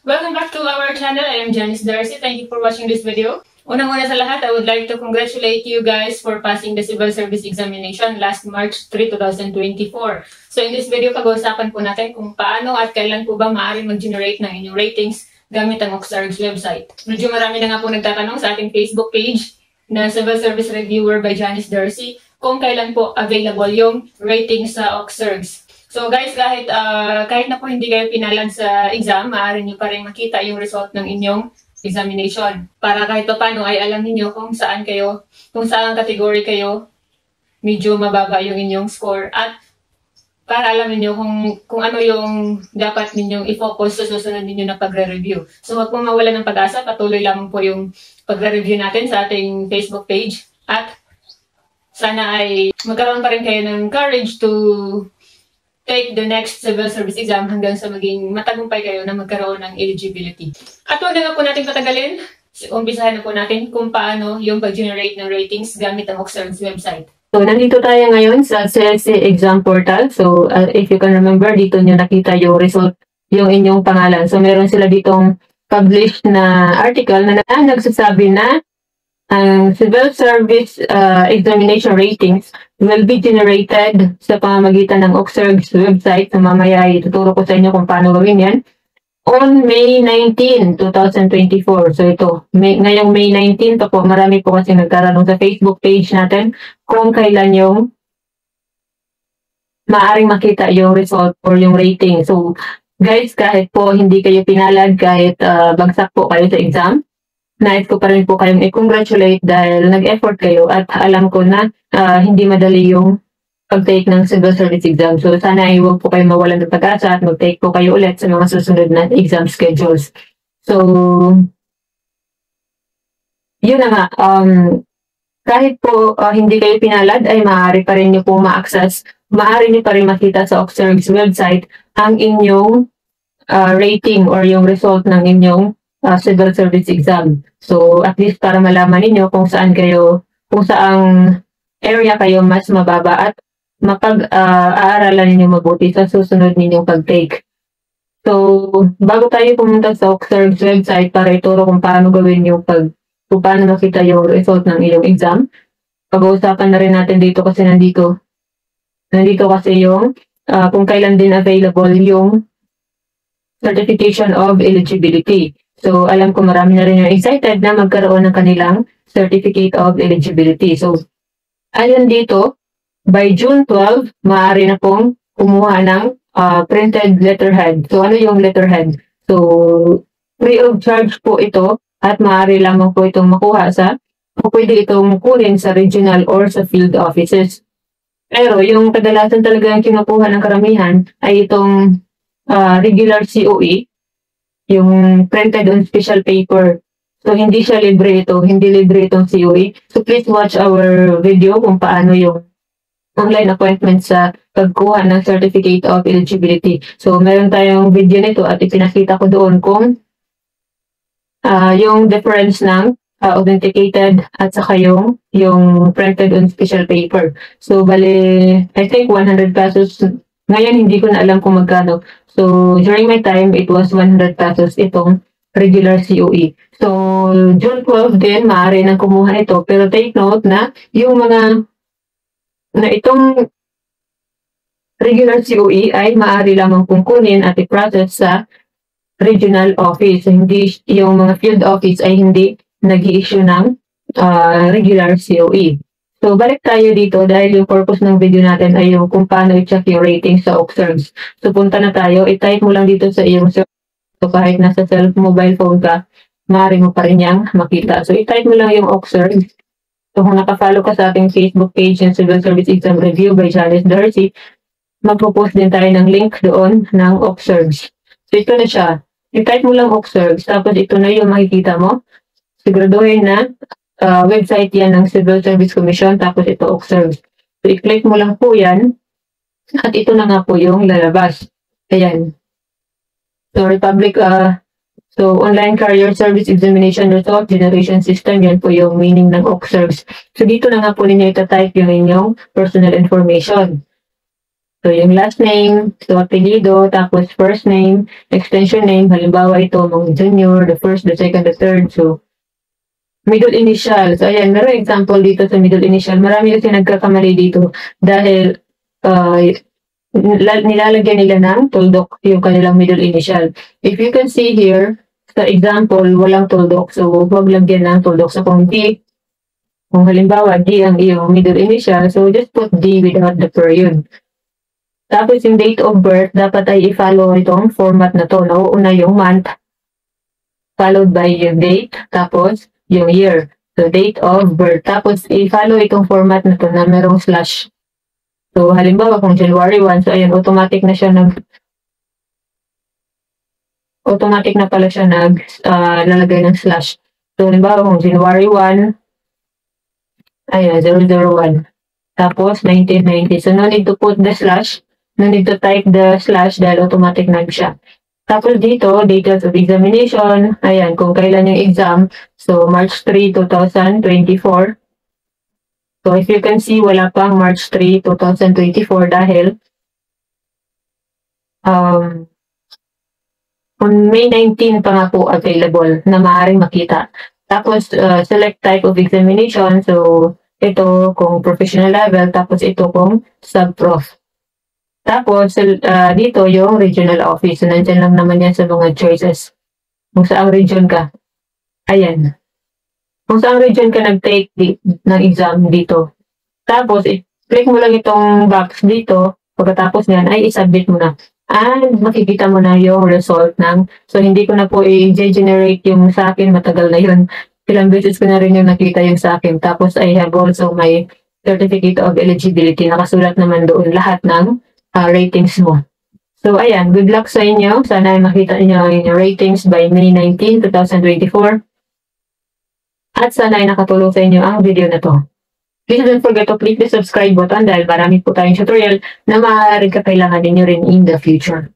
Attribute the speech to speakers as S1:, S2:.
S1: Welcome back to our channel. I am Janice Darcy. Thank you for watching this video. Unang-una sa lahat, I would like to congratulate you guys for passing the Civil Service Examination last March 3, 2024. So in this video, pag-uusapan po natin kung paano at kailan po ba maaaring mag-generate ng inyong ratings gamit ang OCSARG's website. Medyo marami na nga po nagtatanong sa ating Facebook page na Civil Service Reviewer by Janice Darcy kung kailan po available yung ratings sa OCSARG's. So guys, kahit na po hindi kayo pinalad sa exam, maaari nyo pa rin makita yung result ng inyong examination. Para kahit pa paano ay alam niyo kung saan category kayo, medyo mababa yung inyong score. At para alam niyo kung ano yung dapat ninyong i-focus sa susunod ninyo na pagre-review. So wag po mawala ng pag-asa, patuloy lamang po yung pagre-review natin sa ating Facebook page. At sana ay magkaroon pa rin kayo ng courage to take the next civil service exam hanggang sa maging matagumpay kayo na magkaroon ng eligibility. At huwag na nga po natin patagalin. Umpisahan na po natin kung paano yung pag-generate ng ratings gamit ang OCSARG's website. So, nandito tayo ngayon sa CLC exam portal. So, if you can remember, dito nyo nakita yung result, yung inyong pangalan. So, meron sila ditong published na article na nagsasabi na ang Civil Service Examination ratings will be generated sa pamamagitan ng OCSARG's website. So mamaya ituturo ko sa inyo kung paano gawin yan. On May 19, 2024. So ito, ngayong May 19 pa po, marami po kasi nagtatanong sa Facebook page natin kung kailan yung maaaring makita yung result or yung rating. So guys, kahit po hindi kayo pinalad, kahit bagsak po kayo sa exam, nais ko pa rin po kayong i-congratulate dahil nag-effort kayo at alam ko na hindi madali yung pag-take ng civil service exam. So sana ay huwag po kayo mawalan ng pag-asa at mag-take po kayo ulit sa mga susunod na exam schedules. So, yun na nga. Kahit po hindi kayo pinalad ay maaari pa rin nyo po ma-access, maaari nyo pa rin makita sa OCSARG's website ang inyong rating or yung result ng inyong civil service exam. So, at least para malaman niyo kung saang area kayo mas mababa at mapag-aaralan ninyo mabuti sa susunod ninyong pag-take. So, bago tayo pumunta sa OCSARG's website para ituro kung paano gawin yung kung paano makita yung result ng iyong exam, pag-uusapan na rin natin dito kasi nandito kasi yung kung kailan din available yung certification of eligibility. So, alam ko marami na rin yung excited na magkaroon ng kanilang Certificate of Eligibility. So, ayon dito, by June 12, maaari na pong kumuha ng printed letterhead. So, ano yung letterhead? So, free of charge po ito at maaari lamang po itong makuha pwede itong kunin sa regional or sa field offices. Pero, yung kadalasan talaga yung kinukuha ng karamihan ay itong regular COE, yung printed on special paper. So, hindi libre itong COE. So, please watch our video kung paano yung online appointment sa pagkuha ng Certificate of Eligibility. So, meron tayong video nito at ipinakita ko doon kung yung difference ng authenticated at saka yung printed on special paper. So, bali, I think 100 pesos. Ngayon, hindi ko na alam kung magkano. So, during my time, it was 100 pesos itong regular COE. So, June 12 din, maaari nang kumuha ito. Pero take note na yung itong regular COE ay maaari lamang kung kunin at i-process sa regional office. So, hindi, yung mga field office ay hindi nag-i-issue ng regular COE. So, balik tayo dito dahil yung purpose ng video natin ay yung kung paano i-check yung rating sa OCSARG's. So, punta na tayo. I-type mo lang dito sa iyong search. So, kahit nasa mobile phone ka, maaari mo pa rin yang makita. So, i-type mo lang yung OCSARG's. So, kung nakafollow ka sa ating Facebook page ng Civil Service Exam Review by Janice Darcy, magpo-post din tayo ng link doon ng OCSARG's. So, ito na siya. I-type mo lang OCSARG's. Tapos, ito na yung makikita mo. Siguraduhin na website yan ng Civil Service Commission, tapos ito OCSARG's. So, i-click mo lang po yan, at ito na nga po yung lalabas. Ayan. So, Online Career Service Examination Result Generation System, yan po yung meaning ng OCSARG's. So, dito na nga po ninyo itatype yung inyong personal information. So, yung last name, so apelido, tapos first name, extension name, halimbawa ito, mga junior, the first, the second, the third, so middle initial. So, ayan, meron example dito sa middle initial. Marami kasi nagkakamali dito dahil nilalagyan nila ng tuldok yung kanilang middle initial. If you can see here, sa example, walang tuldok. So, huwag lagyan ng tuldok. So, kung halimbawa, D ang iyong middle initial, so just put D without the period. Tapos, yung date of birth, dapat ay i-follow itong format na to. Nauuna yung month, followed by yung date, tapos yung year. So, date of birth. Tapos, i-follow itong format na to na merong slash. So, halimbawa, kung January 1, so ayan, automatic na pala siya lalagay ng slash. So, halimbawa, kung January 1, ayan, 001. Tapos, 1990. So, no need to put the slash. No need to type the slash dahil automatic na siya. Tapos dito, details of examination. Ayan, kung kailan yung exam. So, March 3, 2024. So, if you can see, wala pang March 3, 2024 dahil on May 19 pa nga po available na maaaring makita. Tapos, select type of examination. So, ito kung professional level. Tapos, ito kung sub-prof. Tapos, dito yung regional office. So, nandyan lang naman yan sa mga choices. Kung saang region ka. Ayan. Kung saang region ka nag-take ng exam dito. Tapos, click mo lang itong box dito. Pagkatapos niyan, ay isubmit mo na. And makikita mo na yung result ng. So, hindi ko na po i-generate yung sa akin. Matagal na yun. Ilang beses ko na rin yung nakita yung sa akin. Tapos, I have also my certificate of eligibility. Nakasulat naman doon lahat ng ratings mo. So, ayan. Good luck sa inyo. Sana ay makita niyo ang inyong ratings by May 19, 2024. At sana ay nakatulong sa inyo ang video na to. Please don't forget to click the subscribe button dahil marami po tayong tutorial na maaaring kakailangan ninyo rin in the future.